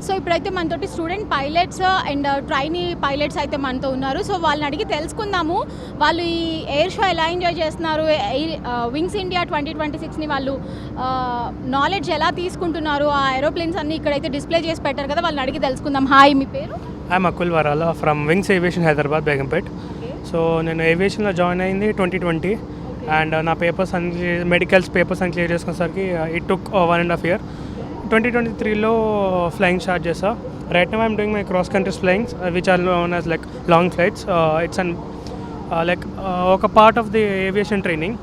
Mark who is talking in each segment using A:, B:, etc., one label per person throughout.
A: So ఇప్పుడైతే మనతోటి student pilots and trainee pilots అయితే మనతో ఉన్నారు. సో వాళ్ళని అడిగి తెలుసుకుందాము వాళ్ళు ఈ ఎయిర్ షో ఎలా ఎంజాయ్ చేస్తున్నారు, వింగ్స్ ఇండియా 2026ని వాళ్ళు నాలెడ్జ్ ఎలా తీసుకుంటున్నారు, ఆ ఏరోప్లేన్స్ అన్ని ఇక్కడైతే డిస్ప్లే చేసి పెట్టారు కదా, వాళ్ళని అడిగి తెలుసుకుందాం. హాయ్, మీ పేరు?
B: I'm Akul Varala from wings aviation Hyderabad Begumpet. So నేను ఏవియేషన్లో జాయిన్ అయింది 2020 అండ్ నా పేపర్స్ అన్ని మెడికల్స్ పేపర్స్ అని క్లియర్ చేసుకునేసరికి ఇట్ టుక్ 1.5 year. 2023లో ఫ్లయింగ్ స్టార్ట్ చేసా. Right now I'm doing my cross countries flyings which are known as like long flights. It's an like ఒక part of the aviation training.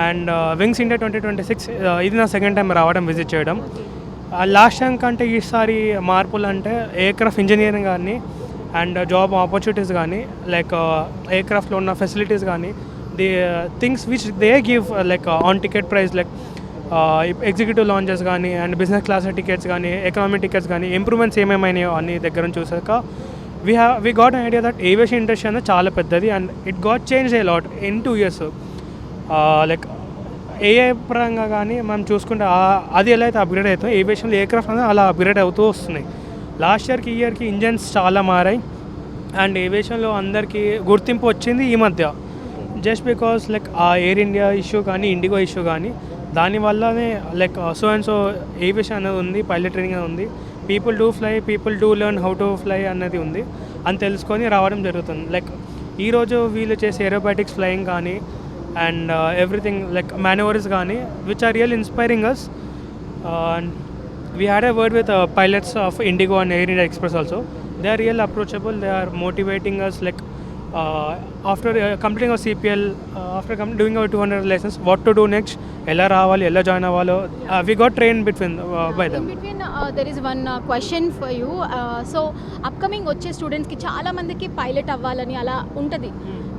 B: And wings India 2026 ఇది నా second time రావడం, visit చేయడం. Last time కంటే ఈసారి మార్పులు అంటే aircraft engineering కానీ అండ్ జాబ్ ఆపర్చునిటీస్ కానీ లైక్ ఎయిర్క్రాఫ్ట్లో ఉన్న ఫెసిలిటీస్ కానీ the things which they give like on ticket price like executive launches కానీ అండ్ బిజినెస్ క్లాస్ టికెట్స్ కానీ ఎకనామిక్ టికెట్స్ కానీ ఇంప్రూవ్మెంట్స్ ఏమేమైనాయో అన్ని దగ్గర చూసాక we got an idea that aviation industry అనేది చాలా పెద్దది and it got change a lot in 2 years. Like AI పరంగా కానీ మనం చూసుకుంటే అది ఎలా అయితే అప్గ్రేడ్ అవుతుందో ఏవియేషన్లో ఎయిర్క్రాఫ్ట్ అనేది అలా అప్గ్రేడ్ అవుతూ వస్తున్నాయి. లాస్ట్ ఇయర్కి ఇంజన్స్ చాలా మారాయి అండ్ ఏవియేషన్లో అందరికీ గుర్తింపు వచ్చింది ఈ మధ్య. జస్ట్ బికాస్ లైక్ ఆ ఎయిర్ ఇండియా ఇష్యూ కానీ ఇండిగో ఇష్యూ కానీ దానివల్లనే like so and so aviation అనేది ఉంది, పైలట్ ట్రైనింగ్ అనేది ఉంది, people do fly, people do learn how to fly అనేది ఉంది అని తెలుసుకొని రావడం జరుగుతుంది. లైక్ ఈరోజు వీళ్ళు చేసే ఏరోబాటిక్స్ ఫ్లయింగ్ కానీ అండ్ ఎవ్రీథింగ్ లైక్ మాన్యువర్స్ కానీ which are real inspiring us. We had a word with pilots of Indigo and Air India Express also. They are real approachable. They are motivating us like after completing our CPL, after doing our 200 license, what to do next, ella raavali, ella join avalo. We got trained between by them.
A: In between there is one question for you. So upcoming వచ్చే స్టూడెంట్స్కి చాలా మందికి pilot అవ్వాలని అలా ఉంటుంది.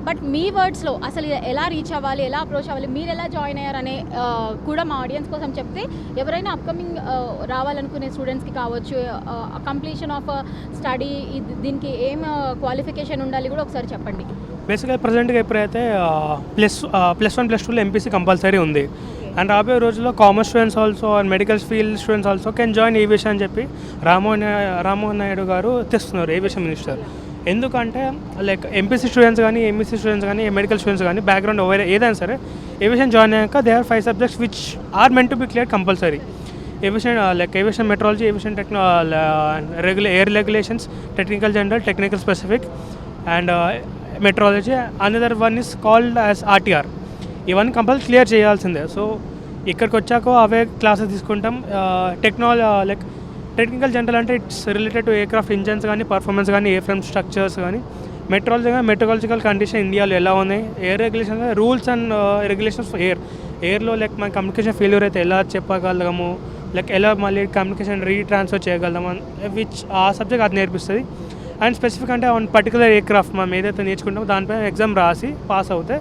A: But మీ వర్డ్స్లో అసలు ఎలా reach అవ్వాలి, ఎలా అప్రోచ్ అవ్వాలి, మీరు ఎలా జాయిన్ అయ్యారనే కూడా మా ఆడియన్స్ కోసం చెప్తే ఎవరైనా అప్కమింగ్ రావాలనుకునే స్టూడెంట్స్కి కావచ్చు, కంప్లీషన్ ఆఫ్ స్టడీ దీనికి ఏం క్వాలిఫికేషన్ ఉండాలి కూడా ఒకసారి చెప్పండి.
B: బేసిక్గా ప్రజెంట్గా ఎప్పుడైతే +1 +2లో ఎంపీసీ కంపల్సరీ ఉంది అండ్ రాబోయే రోజుల్లో commerce students also and medical field students also can join aviation అని చెప్పి రామ్మోహన్ నాయుడు గారు తెస్తున్నారు, ఏవియేషన్ మినిస్టర్. ఎందుకంటే లైక్ ఎంపీసీ స్టూడెంట్స్ కానీ ఎంఈసీ స్టూడెంట్స్ కానీ మెడికల్ స్టూడెంట్స్ కానీ బ్యాక్గ్రౌండ్ ఏదైనా సరే ఏవియేషన్ జాయిన్ అయ్యాక they are 5 subjects which are meant to be clear compulsory. Aviation like aviation meteorology, aviation air regulations, technical general, technical specific and meteorology. Another one is called as RTR. ఇవన్నీ compulsory clear చేయాల్సిందే. So ఇక్కడికి వచ్చాక అవే classes తీసుకుంటాం. Like technical general అంటే it's related to aircraft engines కానీ performance కానీ air frame structures కానీ. మెట్రాలజీ కానీ మెట్రాలజికల్ కండిషన్ ఇండియాలో ఎలా ఉన్నాయి, air regulation rules and regulations for ఎయిర్లో లైక్ మన కమ్యూనికేషన్ ఫెయిల్యూర్ అయితే ఎలా చెప్పగలము, లైక్ ఎలా మళ్ళీ కమ్యూనికేషన్ రీట్రాన్స్ఫర్ చేయగలము విచ్ ఆ సబ్జెక్ట్ అది నేర్పిస్తుంది. అండ్ స్పెసిఫిక్ అంటే ఆన్ పర్టికులర్ ఎయిర్క్రాఫ్ట్ మనం ఏదైతే నేర్చుకుంటామో దానిపై ఎగ్జామ్ రాసి పాస్ అవుతే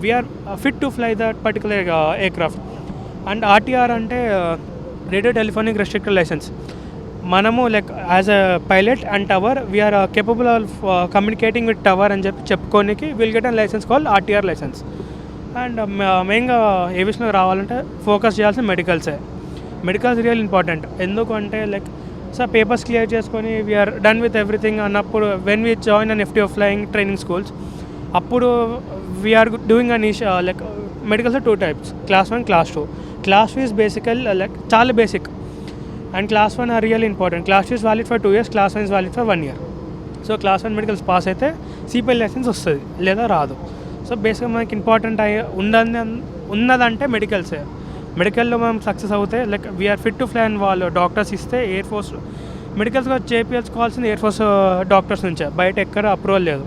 B: we are fit to fly that particular aircraft. And RTR అంటే రేడియో టెలిఫోనిక్ రెస్ట్రిక్టెడ్ లైసెన్స్. మనము like as a pilot and tower we are capable of communicating with tower అని చెప్పుకోనికి will get an licence call RTR licence. And మెయిన్గా ఏవియేషన్లో రావాలంటే focus చేయాల్సిన మెడికల్సే. Medicals real important. ఎందుకంటే లైక్ సార్ పేపర్స్ క్లియర్ చేసుకొని వీఆర్ డన్ విత్ ఎవ్రీథింగ్ అన్నప్పుడు when we join an FTO flying training schools అప్పుడు we're doing an like medicals 2 types, Class 1, Class 2. Class 2 is basically like చాలా basic and Class 1 are real important. Class 2 is valid for 2 years, Class 1 is valid for 1 year. So Class 1 medicals pass అయితే CPL licence వస్తుంది లేదా రాదు. So బేసిక్గా మనకి important ఉన్నదంటే మెడికల్సే. మెడికల్లో మనం success అవుతే like we are fit to fly అని వాళ్ళు డాక్టర్స్ ఇస్తే ఎయిర్ ఫోర్స్ మెడికల్స్గా చేయించుకోవాల్సింది ఎయిర్ ఫోర్స్ డాక్టర్స్ నుంచే, బయట ఎక్కడ అప్రూవల్ లేదు.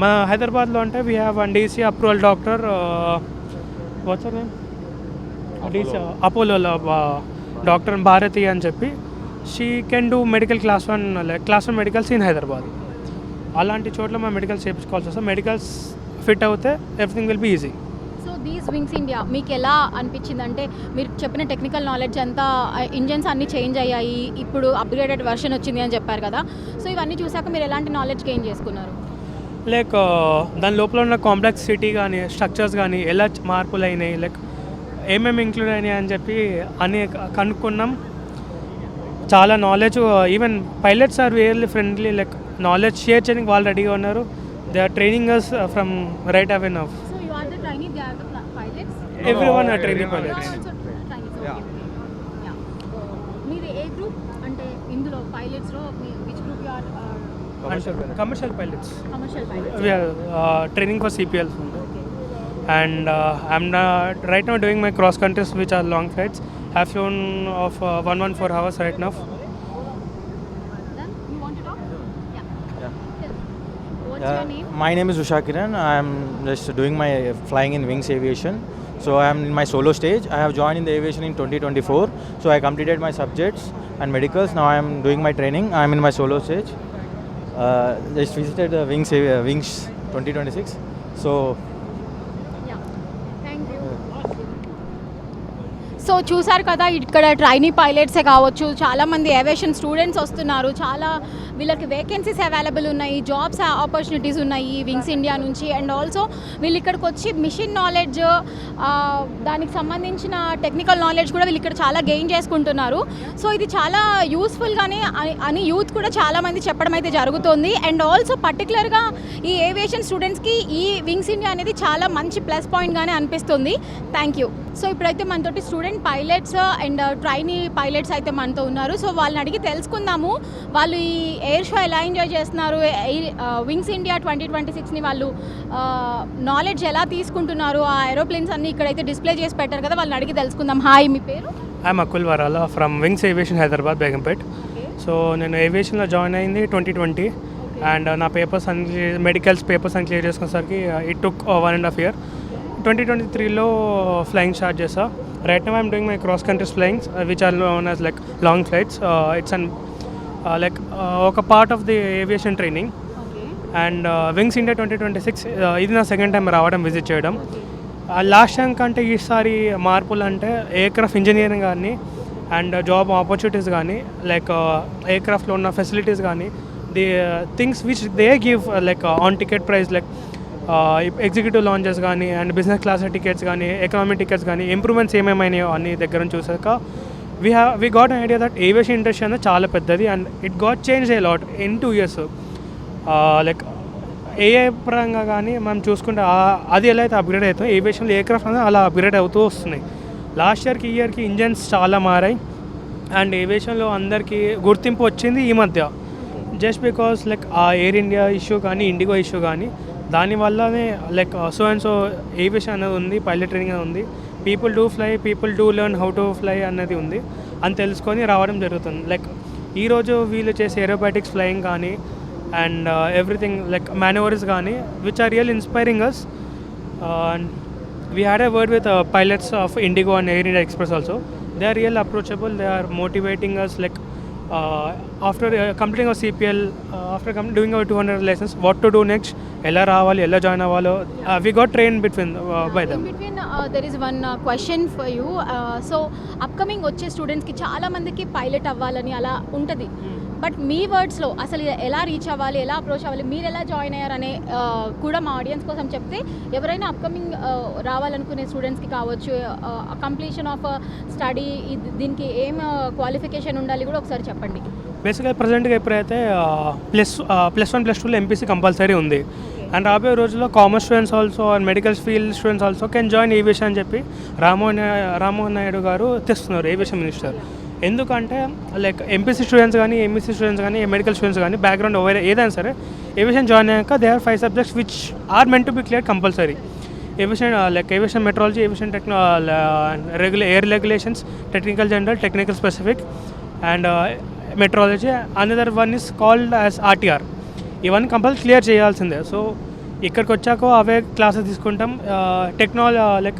B: మా హైదరాబాద్లో అంటే we have one DC approval doctor, what's her name, DC అపోలోలో డాక్టర్ భారతి అని చెప్పి she can do medical Class 1 medicals in Hyderabad. అలాంటి చోట్ల మనం మెడికల్స్ చేయించుకోవాల్సి వస్తే మెడికల్స్ ఫిట్ అవుతే everything will be easy.
A: So these wings India మీకు ఎలా అనిపించింది? అంటే మీరు చెప్పిన టెక్నికల్ నాలెడ్జ్ అంతా, ఇంజన్స్ అన్నీ చేంజ్ అయ్యాయి, ఇప్పుడు అప్గ్రేడెడ్ వర్షన్ వచ్చింది అని చెప్పారు కదా. సో ఇవన్నీ చూసాక మీరు ఎలాంటి నాలెడ్జ్ గెయిన్ చేసుకున్నారు?
B: లైక్ దాని లోపల ఉన్న కాంప్లెక్సిటీ కానీ స్ట్రక్చర్స్ కానీ ఎలా మార్పులు అయినాయి, లైక్ ఏమేమి ఇంక్లూడ్ అయినాయి అని చెప్పి అని కనుక్కున్నాం. చాలా knowledge, even pilots are really friendly, like knowledge share చేయడానికి వాళ్ళు రెడీగా ఉన్నారు. They are training us from right away now.
A: So you are the trainee, they are the pilots?
B: Everyone are training pilots.
A: You are also trainees, okay, okay. Yeah. మీది ఏ group అంటే ఇందులో pilots లో which group you are?
B: Commercial pilots.
A: Commercial pilots.
B: We are training for CPLs.
A: Okay.
B: And I'm right now doing my cross countries, which are long flights. I've flown of 114 hours right now.
A: Then you want to talk? Yeah.
C: Yeah.
A: Tell. What's your name?
C: My name is Usha Kiran. I am just doing my flying in Wings Aviation. So I am in my solo stage. I have joined in the aviation in 2024. So I completed my subjects and medicals. Now I am doing my training. I am in my solo stage. Just visited the Wings 2026. So
A: Yeah. Thank you. So చూసారు కదా, ఇక్కడ trainee పైలట్సే కావచ్చు, చాలామంది aviation students వస్తున్నారు. చాలా వీళ్ళకి vacancies available ఉన్నాయి, jobs opportunities ఉన్నాయి వింగ్స్ ఇండియా నుంచి. అండ్ ఆల్సో వీళ్ళు ఇక్కడికి వచ్చి మిషన్ నాలెడ్జ్, దానికి సంబంధించిన టెక్నికల్ నాలెడ్జ్ కూడా వీళ్ళు ఇక్కడ చాలా గెయిన్ చేసుకుంటున్నారు. సో ఇది చాలా యూస్ఫుల్గానే అని యూత్ కూడా చాలామంది చెప్పడం అయితే జరుగుతుంది. అండ్ ఆల్సో పర్టికులర్గా ఈ ఏవియేషన్ స్టూడెంట్స్కి ఈ వింగ్స్ ఇండియా అనేది చాలా మంచి ప్లస్ పాయింట్గానే అనిపిస్తుంది. Thank you. సో ఇప్పుడైతే మనతోటి student pilots and trainee pilots అయితే మనతో ఉన్నారు. సో వాళ్ళని అడిగి తెలుసుకుందాము వాళ్ళు ఈ ఎయిర్ షో ఎలా ఎంజాయ్ చేస్తున్నారు, వింగ్స్ ఇండియా 2026ని వాళ్ళు నాలెడ్జ్ ఎలా తీసుకుంటున్నారు, ఆ ఏరోప్లేన్స్ అన్ని ఇక్కడైతే డిస్ప్లే చేసి పెట్టారు కదా, వాళ్ళని అడిగి తెలుసుకుందాం. హాయ్, మీ పేరు?
B: I'm Akul Varala from wings aviation Hyderabad, Begumpet. So నేను ఏవియేషన్లో జాయిన్ అయింది 2020. అండ్ నా పేపర్స్ అన్ని మెడికల్స్ పేపర్స్ అని క్లియర్ చేసుకునేసరికి ఇట్ టుక్ 1.5 year. 2023లో ఫ్లయింగ్ స్టార్ట్ చేసా. Right now I'm doing my cross countries flyings which are known as like long flights. It's an like ఒక part of the aviation training. And wings India 2026 ఇది నా second time రావడం, visit చేయడం. Last time కంటే ఈసారి మార్పులు అంటే aircraft engineering కానీ అండ్ జాబ్ ఆపర్చునిటీస్ కానీ, లైక్ ఎయిర్క్రాఫ్ట్లో ఉన్న ఫెసిలిటీస్ కానీ, the things which they give like on ticket price, like executive launches కానీ అండ్ బిజినెస్ క్లాస్ టికెట్స్ కానీ, ఎకనామిక్ టికెట్స్ కానీ, ఇంప్రూవ్మెంట్స్ ఏమేమైనాయో అన్ని దగ్గర నుంచి చూసాక we got an idea that aviation industry అనేది చాలా పెద్దది and it got change a lot in 2 years. Like AI పరంగా కానీ మనం చూసుకుంటే అది ఎలా అయితే అప్గ్రేడ్ అవుతుందో ఏవియేషన్లో ఎయిర్క్రాఫ్ట్ అనేది అలా అప్గ్రేడ్ అవుతూ వస్తున్నాయి. లాస్ట్ ఇయర్కి ఈ ఇయర్కి ఇంజన్స్ చాలా మారాయి అండ్ ఏవియేషన్లో అందరికీ గుర్తింపు వచ్చింది ఈ మధ్య. జస్ట్ బికాస్ లైక్ ఆ ఎయిర్ ఇండియా ఇష్యూ కానీ, ఇండిగో ఇష్యూ కానీ, దానివల్లనే like so and so aviation అనేది ఉంది, పైలట్ ట్రైనింగ్ అనేది ఉంది, people do fly, people do learn how to fly అనేది ఉంది అని తెలుసుకొని రావడం జరుగుతుంది. లైక్ ఈరోజు వీళ్ళు చేసే ఏరోబాటిక్స్ ఫ్లయింగ్ కానీ అండ్ ఎవ్రీథింగ్ లైక్ మాన్యువర్స్ కానీ which are real inspiring us. We had a word with pilots of IndiGo and Air India Express also. They are real approachable, they are motivating us like after completing our CPL, after doing our 200 licence, what to do next, ఎలా రావాలి, ఎలా join అవ్వాలో we got train between by them.
A: There is one question for you. So upcoming వచ్చే స్టూడెంట్స్కి చాలా మందికి pilot అవ్వాలని అలా ఉంటుంది. బట్ మీ వర్డ్స్లో అసలు ఎలా రీచ్ అవ్వాలి, ఎలా అప్రోచ్ అవ్వాలి, మీరు ఎలా జాయిన్ అయ్యారనే కూడా మా ఆడియన్స్ కోసం చెప్తే, ఎవరైనా అప్కమింగ్ రావాలనుకునే స్టూడెంట్స్కి కావచ్చు, కంప్లీషన్ ఆఫ్ స్టడీ, దీనికి ఏం క్వాలిఫికేషన్ ఉండాలి కూడా ఒకసారి చెప్పండి.
B: బేసిక్గా ప్రజెంట్గా ఎప్పుడైతే +1 +2లో ఎంపీసీ కంపల్సరీ ఉంది. అండ్ రాబోయే రోజుల్లో commerce students also and medical field students also can join aviation అని చెప్పి రామ్మోహన్ నాయుడు గారు తెస్తున్నారు, ఏవియేషన్ మినిస్టర్. ఎందుకంటే లైక్ ఎంపీసీ స్టూడెంట్స్ కానీ, ఎంఈసీ స్టూడెంట్స్ కానీ, మెడికల్ స్టూడెంట్స్ కానీ, బ్యాక్గ్రౌండ్ ఏదైనా సరే ఏవియేషన్ జాయిన్ అయ్యాక they are 5 subjects which are meant to be clear compulsory. Aviation like aviation meteorology, aviation air regulations, technical general, technical specific and meteorology. Another one is called as RTR. ఇవన్నీ compulsory clear చేయాల్సిందే. So ఇక్కడికి వచ్చాక అవే classes తీసుకుంటాం. Like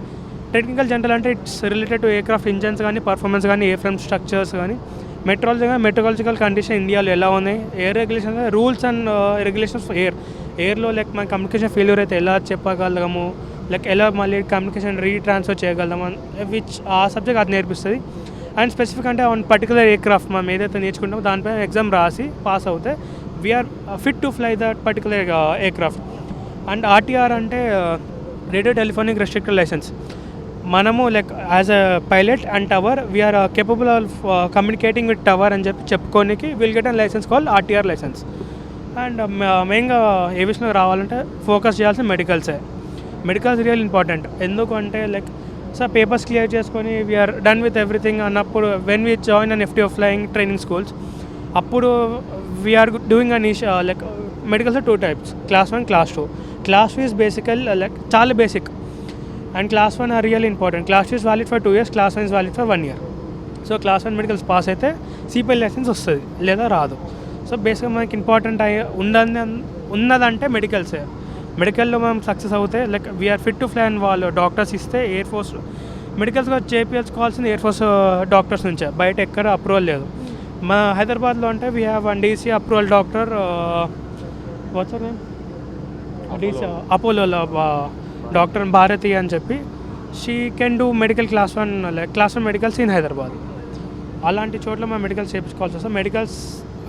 B: technical general అంటే it's related to aircraft engines కానీ, performance కానీ, air frame structures కానీ. మెట్రాలజీ కానీ మెట్రలాజికల్ కండిషన్ ఇండియాలో ఎలా ఉన్నాయి, air regulation, rules and regulations for ఎయిర్లో లైక్ మన కమ్యూనికేషన్ ఫెయిల్యూర్ అయితే ఎలా చెప్పగలము, లైక్ ఎలా మళ్ళీ కమ్యూనికేషన్ రీట్రాన్స్ఫర్ చేయగలము, విచ్ ఆ సబ్జెక్ట్ అది నేర్పిస్తుంది. అండ్ స్పెసిఫిక్ అంటే ఆన్ పర్టికులర్ ఎయిర్క్రాఫ్ట్ మనం ఏదైతే నేర్చుకుంటామో దానిపైన ఎగ్జామ్ రాసి పాస్ అవుతే we are fit to fly that particular aircraft. And RTR అంటే రేడియో టెలిఫోనిక్ రెస్ట్రిక్టెడ్ లైసెన్స్. మనము like as a pilot and tower we are capable of communicating with tower అని చెప్పి చెప్పుకోనికి will get an licence call RTR licence. And మెయిన్గా ఏవియేషన్లో రావాలంటే focus చేయాల్సిన మెడికల్సే. Medicals real important. ఎందుకంటే లైక్ సార్ పేపర్స్ క్లియర్ చేసుకొని వీఆర్ డన్ విత్ ఎవ్రీథింగ్ అన్నప్పుడు when we join an FTO flying training schools అప్పుడు we're doing an like medicals 2 types, Class 1, Class 2. Class 2 is basically like చాలా basic and Class 1 are real important. Class 2 is valid for 2 years, Class 1 is valid for 1 year. So Class 1 medicals pass అయితే CPL licence వస్తుంది లేదా రాదు. So బేసిక్గా మనకి important ఉన్నదంటే మెడికల్సే. మెడికల్లో మనం success అవుతే like we are fit to fly అని వాళ్ళు డాక్టర్స్ ఇస్తే ఎయిర్ ఫోర్స్ మెడికల్స్గా చేయించుకోవాల్సింది ఎయిర్ ఫోర్స్ డాక్టర్స్ నుంచే, బయట ఎక్కడ అప్రూవల్ లేదు. మా హైదరాబాద్లో అంటే we have one DC approval doctor what's name DC అపోలోలో డాక్టర్ భారతి అని చెప్పి she can do medical Class 1 like Class 1 medicals in Hyderabad. అలాంటి చోట్ల మనం మెడికల్స్ చేయించుకోవాల్సి వస్తుంది. మెడికల్స్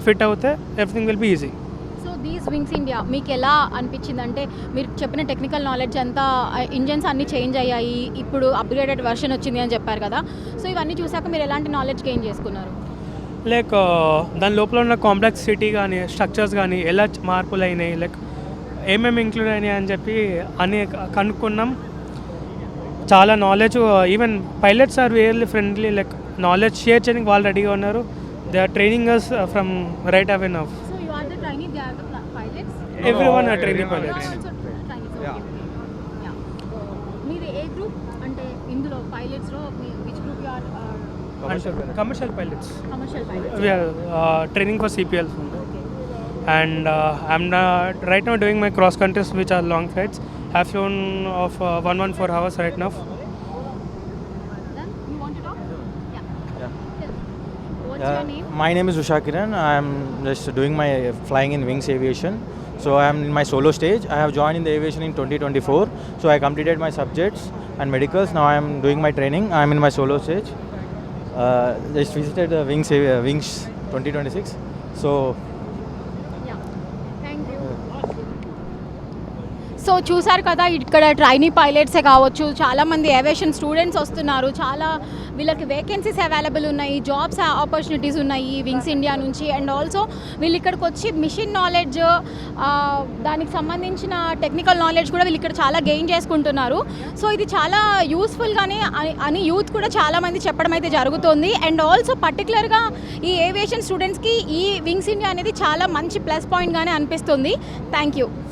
B: ఫిట్ అవుతే everything will be easy.
A: So these wings India మీకు ఎలా అనిపించింది? అంటే మీరు చెప్పిన టెక్నికల్ నాలెడ్జ్ అంతా ఇంజన్స్ అన్నీ చేంజ్ అయ్యాయి, ఇప్పుడు అప్గ్రేడెడ్ వర్షన్ వచ్చింది అని చెప్పారు కదా. సో ఇవన్నీ చూసాక మీరు ఎలాంటి నాలెడ్జ్ గెయిన్ చేసుకున్నారు?
B: లైక్ దాని లోపల ఉన్న కాంప్లెక్సిటీ కానీ స్ట్రక్చర్స్ కానీ ఎలా మార్పులు అయినాయి, లైక్ ఏమేమి ఇంక్లూడ్ అయినాయి అని చెప్పి అని కనుక్కున్నాం. చాలా knowledge, even pilots are really friendly, like knowledge share చేయడానికి వాళ్ళు రెడీగా ఉన్నారు. They are training us from right away now.
A: So you are the trainee, they are the pilots?
B: Everyone are training pilots.
A: మీరు ఏ గ్రూప్ అంటే ఇందులో పైలట్స్లో which group you are?
B: Commercial pilots.
A: Commercial pilots.
B: We are training for CPL. And I'm right now doing my cross countries which are long flights. Have flown of 114 hours right now.
A: Then you want to talk? Yeah.
C: Yeah.
A: What's your name?
C: My name is Usha Kiran. I am just doing my flying in Wings Aviation. So I am in my solo stage. I have joined in the aviation in 2024. So I completed my subjects and medicals. Now I am doing my training. I am in my solo stage. Just visited the Wings 2026. So
A: Yeah. Thank you. So చూసారు కదా, ఇక్కడ trainee పైలట్సే కావచ్చు, చాలామంది aviation students వస్తున్నారు. చాలా వీళ్ళకి vacancies available ఉన్నాయి, jobs opportunities ఉన్నాయి వింగ్స్ ఇండియా నుంచి. అండ్ ఆల్సో వీళ్ళు ఇక్కడికి వచ్చి మిషన్ నాలెడ్జ్, దానికి సంబంధించిన టెక్నికల్ నాలెడ్జ్ కూడా వీళ్ళు ఇక్కడ చాలా గెయిన్ చేసుకుంటున్నారు. సో ఇది చాలా యూస్ఫుల్గానే అని యూత్ కూడా చాలామంది చెప్పడం అయితే జరుగుతుంది. అండ్ ఆల్సో పర్టికులర్గా ఈ ఏవియేషన్ స్టూడెంట్స్కి ఈ వింగ్స్ ఇండియా అనేది చాలా మంచి ప్లస్ పాయింట్గానే అనిపిస్తుంది. Thank you.